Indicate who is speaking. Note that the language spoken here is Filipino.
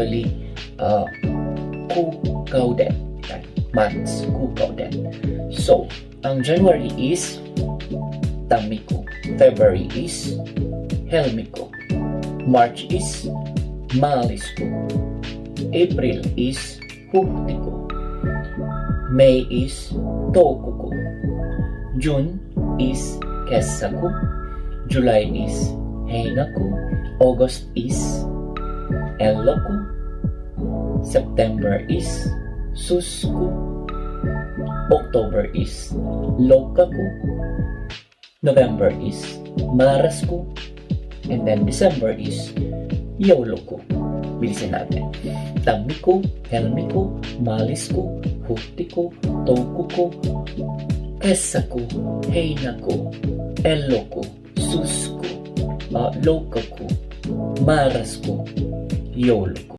Speaker 1: actually ku kaudet. Months ku kaudet. So, ang January is Tamiko. February is Helmiko. March is Malisko. April is Huhtiko. May is Tokuko. June is Kessaku. July is Heinaku. August is Elloku. September is Susku. October is Lokaku. November is Marasku. And then December is Yoloku. Bilisin natin. Tamiko, Helmiko, Malisku, Huhtiko, Tokuko, Kessaku, Heinaku, Elloku, Susku, Lokaku, Marasku, Yoloku.